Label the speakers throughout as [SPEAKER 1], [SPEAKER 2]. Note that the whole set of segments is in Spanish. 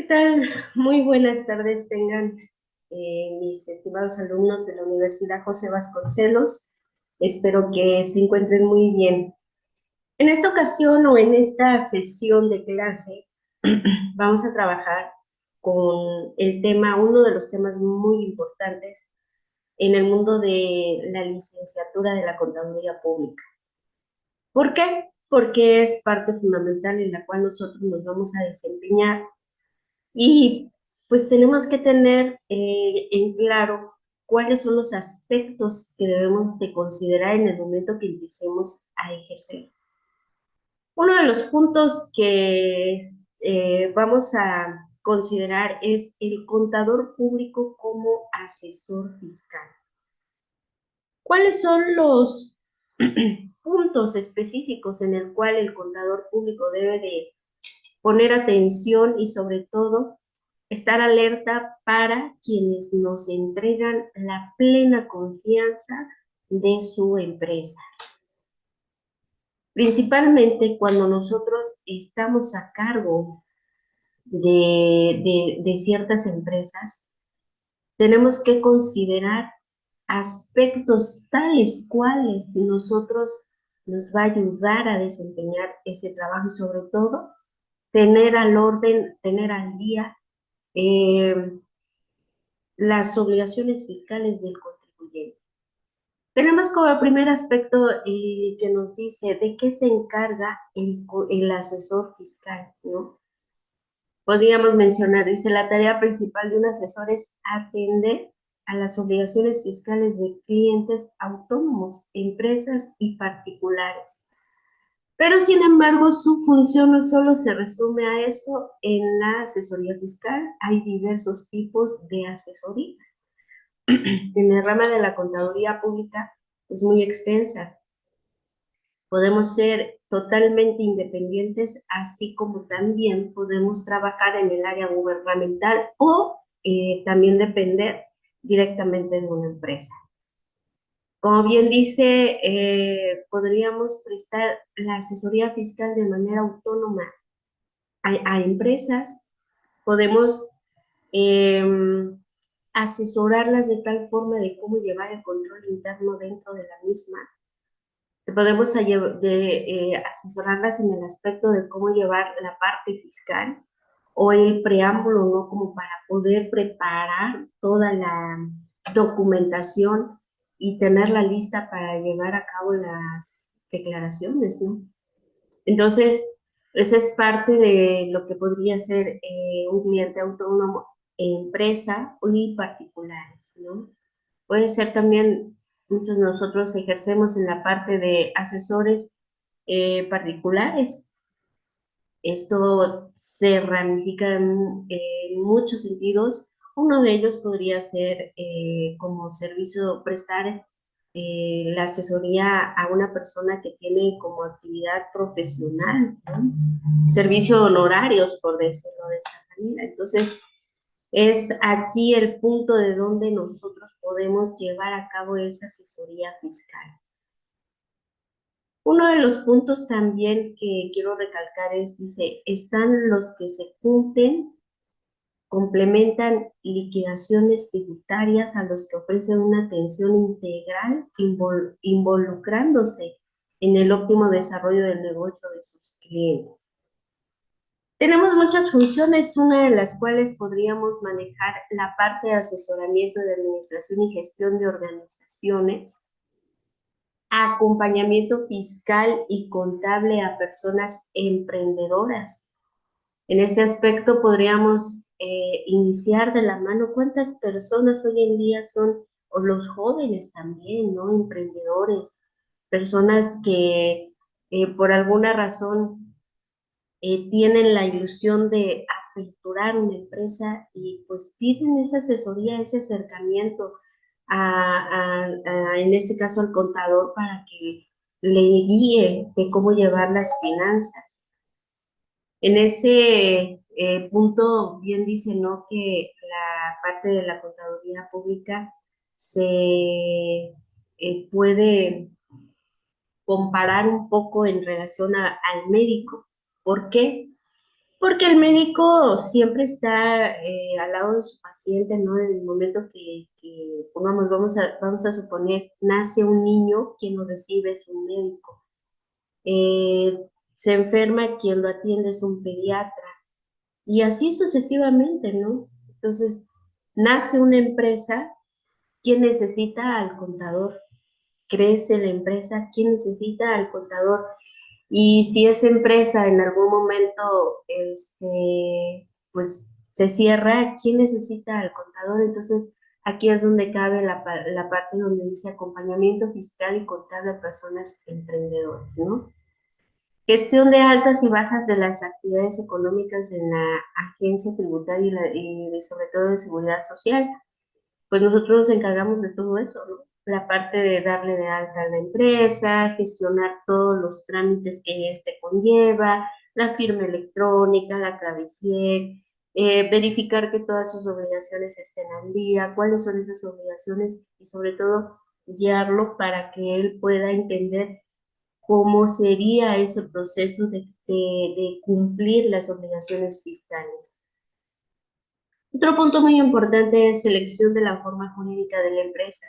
[SPEAKER 1] tal? Muy buenas tardes tengan mis estimados alumnos de la Universidad José Vasconcelos. Espero que se encuentren muy bien. En esta ocasión o en esta sesión de clase vamos a trabajar con el tema, uno de los temas muy importantes en el mundo de la licenciatura de la Contaduría Pública. ¿Por qué? Porque es parte fundamental en la cual nosotros nos vamos a desempeñar. Y pues tenemos que tener en claro cuáles son los aspectos que debemos de considerar en el momento que empecemos a ejercer. Uno de los puntos que vamos a considerar es el contador público como asesor fiscal. ¿Cuáles son los puntos específicos en el cual el contador público debe de poner atención y sobre todo estar alerta para quienes nos entregan la plena confianza de su empresa? Principalmente cuando nosotros estamos a cargo de ciertas empresas, tenemos que considerar aspectos tales cuales nosotros nos va a ayudar a desempeñar ese trabajo y sobre todo tener al orden, tener al día eh, las obligaciones fiscales del contribuyente. Tenemos como primer aspecto que nos dice de qué se encarga el asesor fiscal, ¿no? Podríamos mencionar, dice, la tarea principal de un asesor es atender a las obligaciones fiscales de clientes autónomos, empresas y particulares. Pero, sin embargo, su función no solo se resume a eso. En la asesoría fiscal hay diversos tipos de asesorías. En el rama de la contaduría pública es muy extensa. Podemos ser totalmente independientes, así como también podemos trabajar en el área gubernamental o también depender directamente de una empresa. Como bien dice, podríamos prestar la asesoría fiscal de manera autónoma a empresas. Podemos eh, asesorarlas de tal forma de cómo llevar el control interno dentro de la misma. Podemos asesorarlas en el aspecto de cómo llevar la parte fiscal o el preámbulo, ¿no? Como para poder preparar toda la documentación y tenerla lista para llevar a cabo las declaraciones, ¿no? Entonces, esa es parte de lo que podría ser un cliente autónomo, empresa y particulares, ¿no? Puede ser también, muchos de nosotros ejercemos en la parte de asesores particulares. Esto se ramifica en muchos sentidos. Uno de ellos podría ser como servicio prestar la asesoría a una persona que tiene como actividad profesional, ¿no? Servicio honorarios, por decirlo de esta manera. Entonces, es aquí el punto de donde nosotros podemos llevar a cabo esa asesoría fiscal. Uno de los puntos también que quiero recalcar es, dice, están los que se cumplen, complementan liquidaciones tributarias a los que ofrecen una atención integral, involucrándose en el óptimo desarrollo del negocio de sus clientes. Tenemos muchas funciones, una de las cuales podríamos manejar la parte de asesoramiento de administración y gestión de organizaciones, acompañamiento fiscal y contable a personas emprendedoras. En este aspecto podríamos iniciar de la mano cuántas personas hoy en día son, o los jóvenes también, ¿no? Emprendedores, personas que por alguna razón tienen la ilusión de aperturar una empresa y pues piden esa asesoría, ese acercamiento en este caso al contador para que le guíe de cómo llevar las finanzas. En ese punto bien dice, ¿no?, que la parte de la contaduría pública se puede comparar un poco en relación al médico. ¿Por qué? Porque el médico siempre está al lado de su paciente, ¿no? En el momento que pongamos, vamos a suponer, nace un niño, quien lo recibe es un médico. Se enferma, quien lo atiende es un pediatra. Y así sucesivamente, ¿no? Entonces, nace una empresa, ¿quién necesita al contador? Crece la empresa, ¿quién necesita al contador? Y si esa empresa en algún momento, pues se cierra, ¿quién necesita al contador? Entonces, aquí es donde cabe la parte donde dice acompañamiento fiscal y contable a personas emprendedoras, ¿no? Gestión de altas y bajas de las actividades económicas en la agencia tributaria y sobre todo de seguridad social. Pues nosotros nos encargamos de todo eso, ¿no? La parte de darle de alta a la empresa, gestionar todos los trámites que este conlleva, la firma electrónica, la clavicien, verificar que todas sus obligaciones estén al día, cuáles son esas obligaciones y sobre todo guiarlo para que él pueda entender cómo sería ese proceso de cumplir las obligaciones fiscales. Otro punto muy importante es selección de la forma jurídica de la empresa.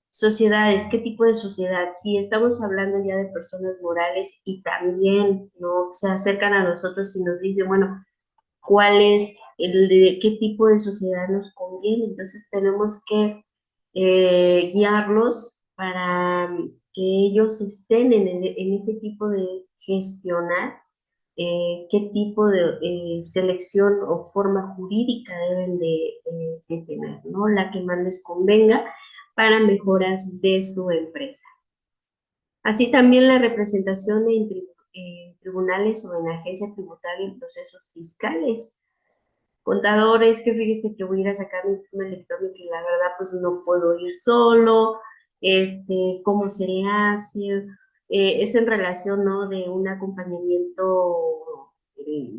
[SPEAKER 1] Sociedades, ¿qué tipo de sociedad? Si estamos hablando ya de personas morales y también no se acercan a nosotros y nos dicen, bueno, ¿cuál es qué tipo de sociedad nos conviene? Entonces tenemos que guiarlos para que ellos estén en ese tipo de gestionar qué tipo de selección o forma jurídica deben de tener, ¿no? La que más les convenga para mejoras de su empresa. Así también la representación en tribunales o en agencia tributaria en procesos fiscales. Contadores, que fíjese que voy a ir a sacar mi firma electrónica y la verdad pues no puedo ir solo, cómo se le hace, eso en relación, ¿no? De un acompañamiento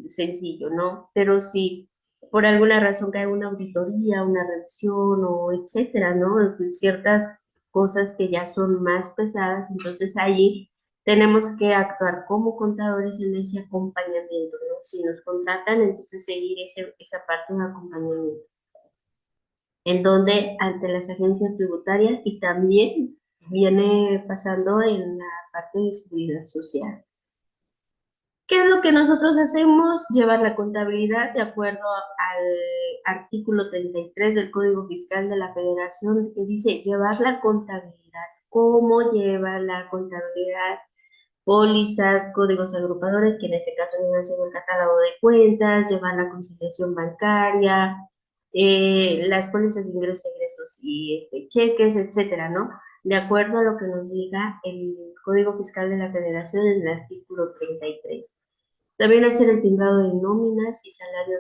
[SPEAKER 1] sencillo, ¿no? Pero si por alguna razón cae una auditoría, una revisión o etcétera, ¿no? Ciertas cosas que ya son más pesadas, entonces allí tenemos que actuar como contadores en ese acompañamiento, ¿no? Si nos contratan, entonces seguir esa parte de acompañamiento, en donde ante las agencias tributarias y también viene pasando en la parte de seguridad social. ¿Qué es lo que nosotros hacemos? Llevar la contabilidad de acuerdo al artículo 33 del Código Fiscal de la Federación, que dice llevar la contabilidad. ¿Cómo lleva la contabilidad? Pólizas, códigos agrupadores, que en este caso viene siendo el catálogo de cuentas, llevan la conciliación bancaria, las pólizas de ingresos, egresos y cheques, etcétera, ¿no? De acuerdo a lo que nos diga el Código Fiscal de la Federación en el artículo 33. También hacer el timbrado de nóminas y salario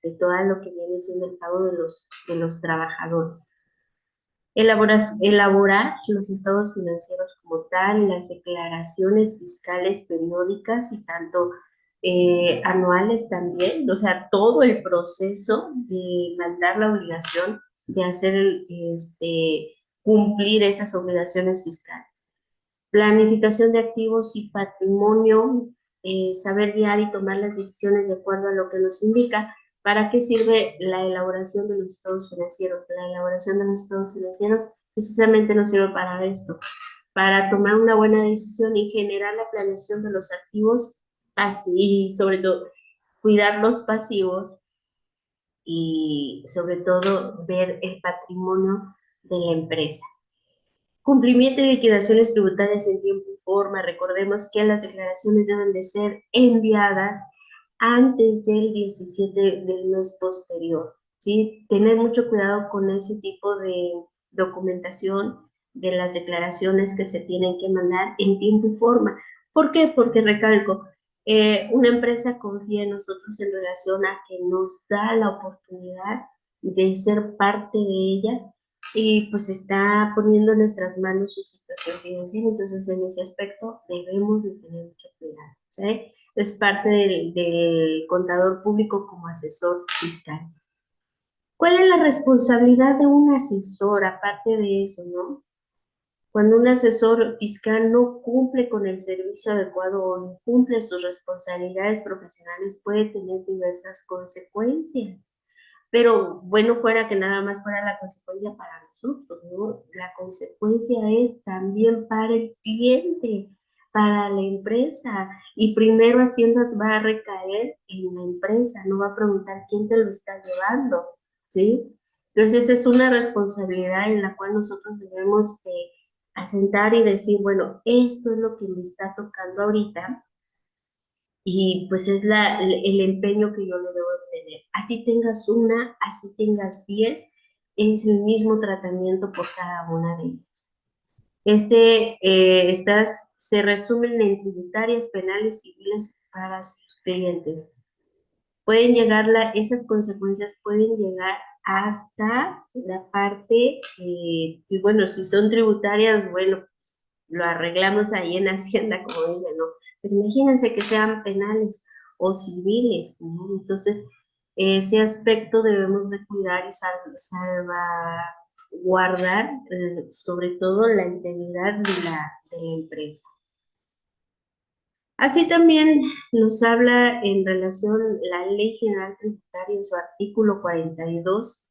[SPEAKER 1] de todo lo que viene siendo el pago de los trabajadores. Elaborar los estados financieros como tal, las declaraciones fiscales periódicas y tanto anuales también, o sea, todo el proceso de mandar la obligación de hacer cumplir esas obligaciones fiscales. Planificación de activos y patrimonio, saber guiar y tomar las decisiones de acuerdo a lo que nos indica. ¿Para qué sirve la elaboración de los estados financieros? La elaboración de los estados financieros precisamente nos sirve para esto, para tomar una buena decisión y generar la planeación de los activos y sobre todo cuidar los pasivos y sobre todo ver el patrimonio de la empresa. Cumplimiento y liquidaciones tributarias en tiempo y forma. Recordemos que las declaraciones deben de ser enviadas antes del 17 del mes posterior, ¿sí? Tener mucho cuidado con ese tipo de documentación de las declaraciones que se tienen que mandar en tiempo y forma. ¿Por qué? Porque recalco, una empresa confía en nosotros en relación a que nos da la oportunidad de ser parte de ella y pues está poniendo en nuestras manos su situación financiera, entonces en ese aspecto debemos de tener mucho cuidado, ¿sí? Es parte del contador público como asesor fiscal. ¿Cuál es la responsabilidad de un asesor aparte de eso, no? Cuando un asesor fiscal no cumple con el servicio adecuado o no cumple sus responsabilidades profesionales, puede tener diversas consecuencias. Pero bueno, fuera que nada más fuera la consecuencia para nosotros, ¿no? La consecuencia es también para el cliente, para la empresa. Y primero Hacienda va a recaer en la empresa, no va a preguntar quién te lo está llevando, ¿sí? Entonces es una responsabilidad en la cual nosotros debemos de asentar y decir, bueno, esto es lo que me está tocando ahorita y pues es el empeño que yo le debo tener. Así tengas una, así tengas 10, es el mismo tratamiento por cada una de ellas. Se resumen en tributarias, penales, civiles para sus clientes. Esas consecuencias pueden llegar hasta la parte, bueno, si son tributarias, bueno, lo arreglamos ahí en Hacienda, como dicen, ¿no? Pero imagínense que sean penales o civiles, ¿no? Entonces, ese aspecto debemos de cuidar y salvaguardar, sobre todo la integridad de la empresa. Así también nos habla en relación la Ley General Tributaria en su artículo 42.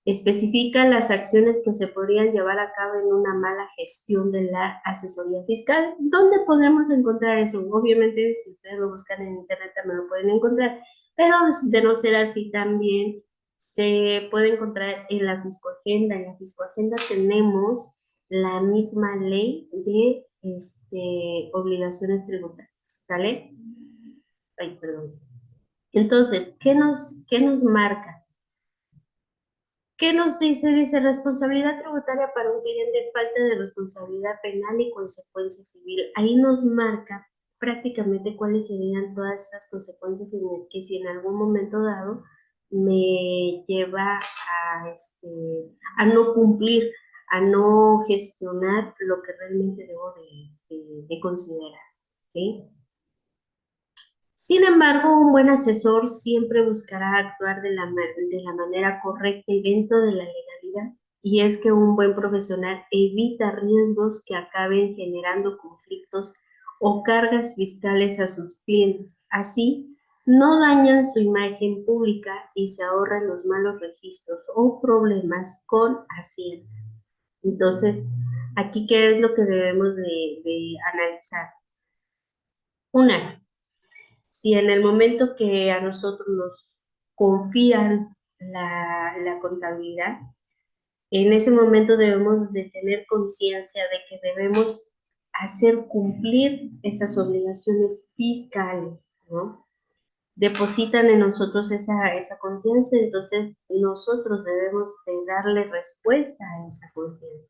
[SPEAKER 1] Especifica las acciones que se podrían llevar a cabo en una mala gestión de la asesoría fiscal. ¿Dónde podemos encontrar eso? Obviamente, si ustedes lo buscan en internet también lo pueden encontrar, pero de no ser así también se puede encontrar en la Fiscoagenda. En la Fiscoagenda tenemos la misma ley de obligaciones tributarias, ¿sale? Ay, perdón. Entonces, qué nos marca? ¿Qué nos dice? Dice responsabilidad tributaria para un cliente, falta de responsabilidad penal y consecuencia civil. Ahí nos marca prácticamente cuáles serían todas esas consecuencias en el que si en algún momento dado me lleva a no cumplir, a no gestionar lo que realmente debo de considerar. ¿Sí? Sin embargo, un buen asesor siempre buscará actuar de la manera correcta y dentro de la legalidad. Y es que un buen profesional evita riesgos que acaben generando conflictos o cargas fiscales a sus clientes. Así, no dañan su imagen pública y se ahorran los malos registros o problemas con Hacienda. Entonces, aquí, ¿qué es lo que debemos de analizar? Una, si en el momento que a nosotros nos confían la contabilidad, en ese momento debemos de tener conciencia de que debemos hacer cumplir esas obligaciones fiscales, ¿no? Depositan en nosotros esa confianza, entonces nosotros debemos de darle respuesta a esa confianza.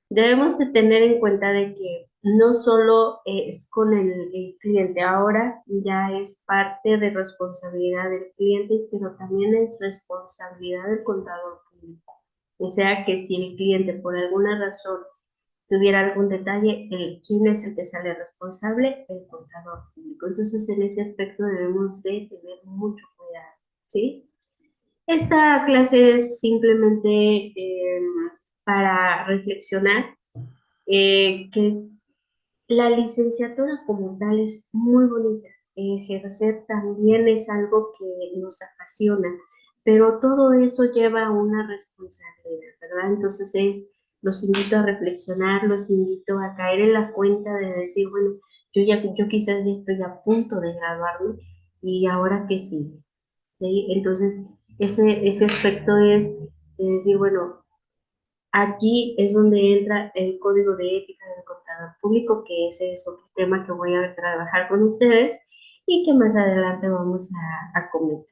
[SPEAKER 1] Debemos de tener en cuenta de que no solo es con el cliente, ahora ya es parte de responsabilidad del cliente, pero también es responsabilidad del contador público. O sea que si el cliente por alguna razón tuviera algún detalle, ¿quién es el que sale responsable? El contador público. Entonces en ese aspecto debemos de tener mucho cuidado, ¿sí? Esta clase es simplemente para reflexionar que la licenciatura como tal es muy bonita. Ejercer también es algo que nos apasiona, pero todo eso lleva una responsabilidad, ¿verdad? Entonces los invito a reflexionar, los invito a caer en la cuenta de decir, bueno, yo quizás ya estoy a punto de graduarme y ahora qué sí, ¿sí? Entonces, ese aspecto es de decir, bueno, aquí es donde entra el código de ética del contador público, que ese es otro tema que voy a trabajar con ustedes y que más adelante vamos a comentar.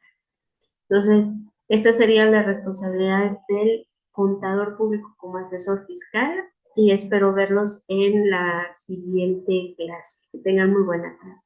[SPEAKER 1] Entonces, estas serían las responsabilidades del contador público como asesor fiscal y espero verlos en la siguiente clase. Que tengan muy buena tarde.